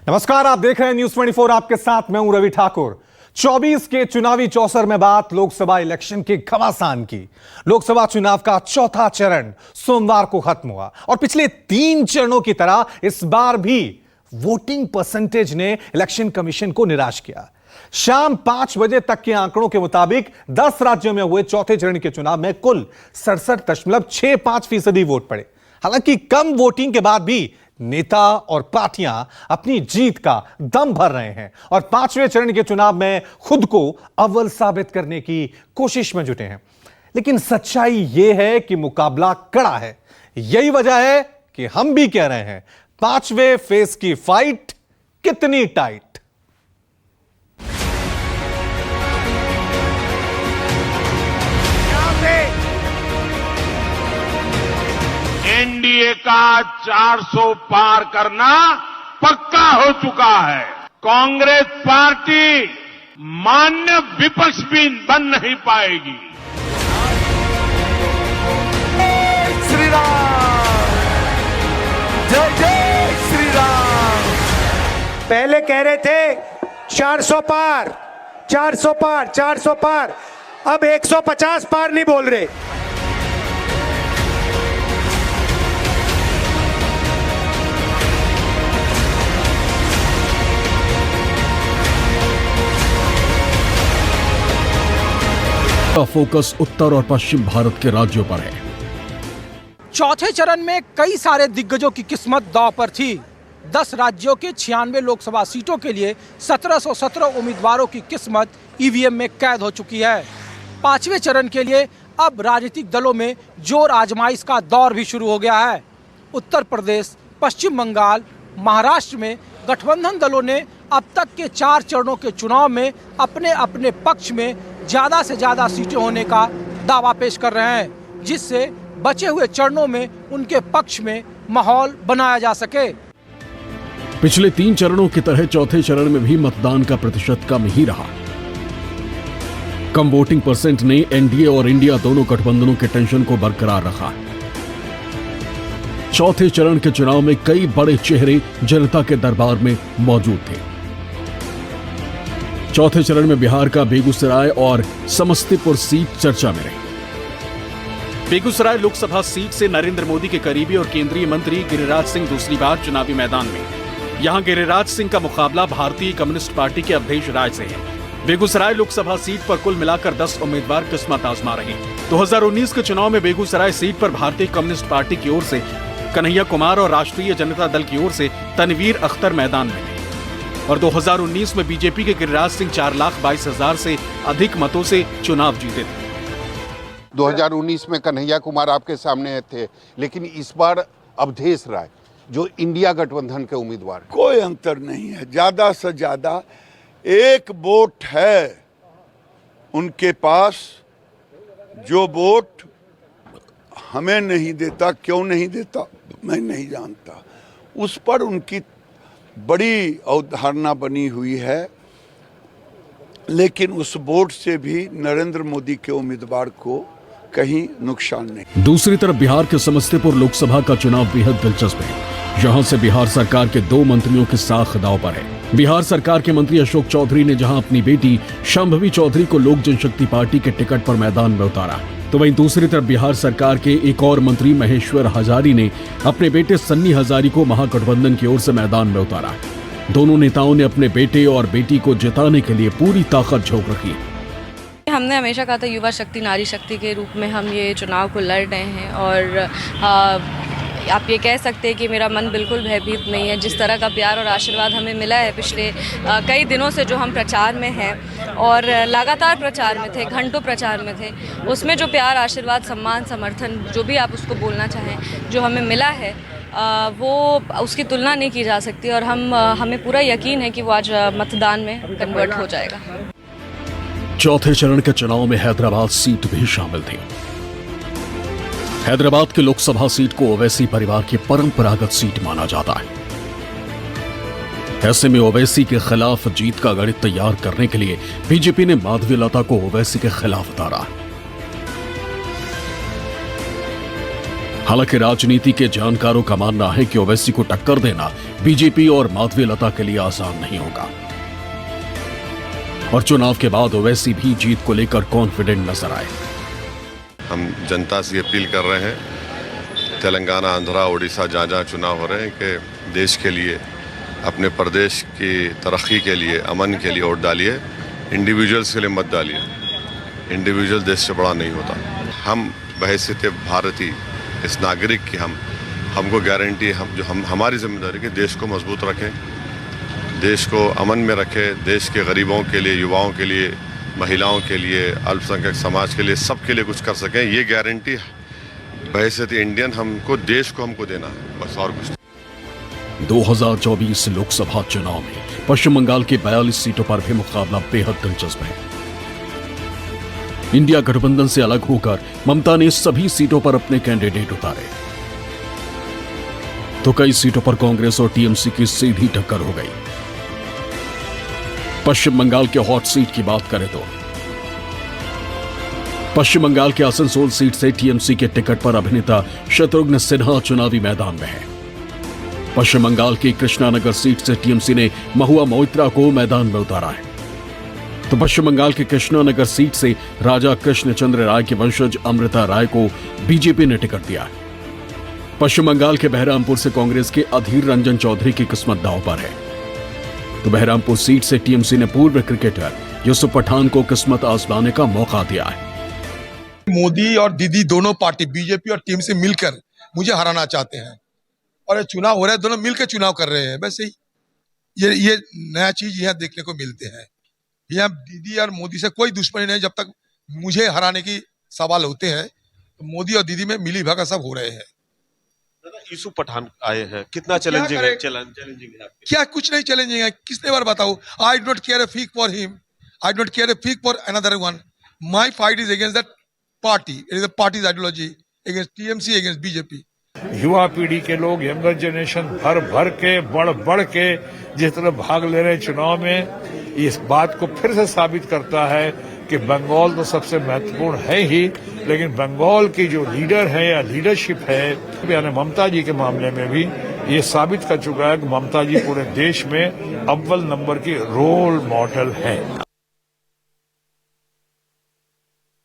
नमस्कार, आप देख रहे हैं न्यूज 24। आपके साथ मैं हूं रवि ठाकुर। 24 के चुनावी चौसर में बात लोकसभा इलेक्शन के घमासान की। लोकसभा चुनाव का चौथा चरण सोमवार को खत्म हुआ और पिछले 3 चरणों की तरह इस बार भी वोटिंग परसेंटेज ने इलेक्शन कमीशन को निराश किया। शाम 5 बजे तक के आंकड़ों के मुताबिक 10 राज्यों में हुए चौथे चरण के चुनाव में कुल 67.65% वोट पड़े। हालांकि कम वोटिंग के बाद भी नेता और पार्टियां अपनी जीत का दम भर रहे हैं और 5वें चरण के चुनाव में खुद को अव्वल साबित करने की कोशिश में जुटे हैं। लेकिन सच्चाई यह है कि मुकाबला कड़ा है। यही वजह है कि हम भी कह रहे हैं 5वें फेज की फाइट कितनी टाइट। एनडीए का 400 पार करना पक्का हो चुका है। कांग्रेस पार्टी मान्य विपक्ष भी बन नहीं पाएगी। श्री राम, जय जय श्री राम। पहले कह रहे थे 400 पार, 400 पार, 400 पार, अब 150 पार नहीं बोल रहे। का फोकस उत्तर और पश्चिम भारत के राज्यों पर है। चौथे चरण में कई सारे दिग्गजों की किस्मत दांव पर थी। 10 राज्यों के 96 लोकसभा सीटों के लिए 1717 उम्मीदवारों की किस्मत ईवीएम में कैद हो चुकी है। 5वें चरण के लिए अब राजनीतिक दलों में जोर आजमाइश का दौर भी शुरू हो गया है। उत्तर प्रदेश, पश्चिम बंगाल, महाराष्ट्र में गठबंधन दलों ने अब तक के 4 चरणों के चुनाव में अपने अपने पक्ष में ज्यादा से ज्यादा सीटें होने का दावा पेश कर रहे हैं, जिससे बचे हुए चरणों में उनके पक्ष में माहौल बनाया जा सके। पिछले 3 चरणों की तरह चौथे चरण में भी मतदान का प्रतिशत कम ही रहा। कम वोटिंग परसेंट ने एनडीए और इंडिया दोनों गठबंधनों के टेंशन को बरकरार रखा। चौथे चरण के चुनाव में कई बड़े चेहरे जनता के दरबार में मौजूद थे। चौथे चरण में बिहार का बेगूसराय और समस्तीपुर सीट चर्चा में रही। बेगूसराय लोकसभा सीट से नरेंद्र मोदी के करीबी और केंद्रीय मंत्री गिरिराज सिंह दूसरी बार चुनावी मैदान में। यहां गिरिराज सिंह का मुकाबला भारतीय कम्युनिस्ट पार्टी के अवधेश राय से है। बेगूसराय लोकसभा सीट पर कुल मिलाकर 10 उम्मीदवार किस्मत आजमा रहे। 2019 के चुनाव में बेगूसराय सीट पर भारतीय कम्युनिस्ट पार्टी की ओर से कन्हैया कुमार और राष्ट्रीय जनता दल की ओर से तनवीर अख्तर मैदान में और 2019 में बीजेपी के गिरिराज सिंह 4,22,000 से अधिक मतों से चुनाव जीते थे। 2019 में कन्हैया कुमार आपके सामने थे, लेकिन इस बार अवधेश राय जो इंडिया गठबंधन के उम्मीदवार। कोई अंतर नहीं है, ज्यादा से ज्यादा 1 वोट है उनके पास, जो वोट हमें नहीं देता। क्यों नहीं देता मैं नहीं जानता। उस पर उनकी बड़ी अवधारणा बनी हुई है, लेकिन उस वोट से भी नरेंद्र मोदी के उम्मीदवार को कहीं नुकसान नहीं। दूसरी तरफ बिहार के समस्तीपुर लोकसभा का चुनाव बेहद दिलचस्प है। यहां से बिहार सरकार के 2 मंत्रियों की साख दांव पर है। बिहार सरकार के मंत्री अशोक चौधरी ने जहां अपनी बेटी शांभवी चौधरी को लोक जनशक्ति पार्टी के टिकट पर मैदान में उतारा, तो वहीं दूसरी तरफ बिहार सरकार के एक और मंत्री महेश्वर हजारी ने अपने बेटे सन्नी हजारी को महागठबंधन की ओर से मैदान में उतारा। दोनों नेताओं ने अपने बेटे और बेटी को जिताने के लिए पूरी ताकत झोंक रखी। हमने हमेशा कहा था युवा शक्ति नारी शक्ति के रूप में हम ये चुनाव को लड़ रहे हैं और आप ये कह सकते हैं कि मेरा मन बिल्कुल भयभीत नहीं है। जिस तरह का प्यार और आशीर्वाद हमें मिला है पिछले कई दिनों से, जो हम प्रचार में हैं और लगातार प्रचार में थे, घंटों प्रचार में थे, उसमें जो प्यार, आशीर्वाद, सम्मान, समर्थन, जो भी आप उसको बोलना चाहें, जो हमें मिला है, वो उसकी तुलना नहीं की जा सकती और हमें पूरा यकीन है कि वो आज मतदान में कन्वर्ट हो जाएगा। चौथे चरण के चुनाव में हैदराबाद सीट भी शामिल थी। हैदराबाद की लोकसभा सीट को ओवैसी परिवार की परंपरागत सीट माना जाता है। ऐसे में ओवैसी के खिलाफ जीत का गणित तैयार करने के लिए बीजेपी ने माधवीलता को ओवैसी के खिलाफ उतारा। हालांकि राजनीति के जानकारों का मानना है कि ओवैसी को टक्कर देना बीजेपी और माधवी लता के लिए आसान नहीं होगा। और चुनाव के बाद ओवैसी भी जीत को लेकर कॉन्फिडेंट नजर आए। हम जनता से अपील कर रहे हैं, तेलंगाना, आंध्रा, उड़ीसा जहाँ जहाँ चुनाव हो रहे हैं, कि देश के लिए, अपने प्रदेश की तरक्की के लिए, अमन के लिए वोट डालिए। इंडिविजुअल्स के लिए मत डालिए। इंडिविजुअल देश से बड़ा नहीं होता। हम बहैसियत भारतीय, इस नागरिक की हमको गारंटी, हमारी जिम्मेदारी कि देश को मजबूत रखें, देश को अमन में रखें, देश के गरीबों के लिए, युवाओं के लिए, महिलाओं के लिए, अल्पसंख्यक समाज के लिए, सबके लिए कुछ कर सकें। ये गारंटी बहैसियत इंडियन देश को हमको देना है, बस और कुछ। 2024 लोकसभा चुनाव में पश्चिम बंगाल की 42 सीटों पर भी मुकाबला बेहद दिलचस्प है। इंडिया गठबंधन से अलग होकर ममता ने सभी सीटों पर अपने कैंडिडेट उतारे, तो कई सीटों पर कांग्रेस और टीएमसी की सीधी टक्कर हो गई। पश्चिम बंगाल के हॉट सीट की बात करें तो पश्चिम बंगाल के आसनसोल सीट से टीएमसी के टिकट पर अभिनेता शत्रुघ्न सिन्हा चुनावी मैदान में है। पश्चिम बंगाल की कृष्णानगर सीट से टीएमसी ने महुआ मोइत्रा को मैदान में उतारा है। तो पश्चिम बंगाल के कृष्णानगर सीट से राजा कृष्णचंद्र राय के वंशज अमृता राय को बीजेपी ने टिकट दिया है। पश्चिम बंगाल के बहरामपुर से कांग्रेस के अधीर रंजन चौधरी की किस्मत दांव पर है। तो बहरामपुर सीट से टीएमसी ने पूर्व क्रिकेटर यूसुफ पठान को किस्मत आजमाने का मौका दिया है। मोदी और दीदी दोनों पार्टी, बीजेपी और टीएमसी मिलकर मुझे हराना चाहते हैं, और ये चुनाव हो रहा है, दोनों मिलकर चुनाव कर रहे हैं। वैसे ही ये नया चीज यहाँ देखने को मिलते हैं। यहाँ दीदी और मोदी से कोई दुश्मनी नहीं। जब तक मुझे हराने की सवाल होते हैं तो मोदी और दीदी में मिली भगत सब हो रहे हैं। यूसुफ पठान आए हैं, कितना चैलेंजिंग है? चैलेंजिंग है क्या? कुछ नहीं चैलेंजिंग है। किसने बार बताओ? I don't care a fig for him, I don't care a fig for another one. My fight is against that party, it is the parties ideology, against TMC, against BJP. युवा पीढ़ी के लोग, younger generation भर के बढ़ के जिस तरह भाग ले रहे हैं चुनाव में, इस बात को फिर से साबित करता है कि बंगाल तो सबसे महत्वपूर्ण है ही, लेकिन बंगाल की जो लीडर है या लीडरशिप है, यानी ममता जी के मामले में भी ये साबित कर चुका है कि ममता जी पूरे देश में अव्वल नंबर की रोल मॉडल है।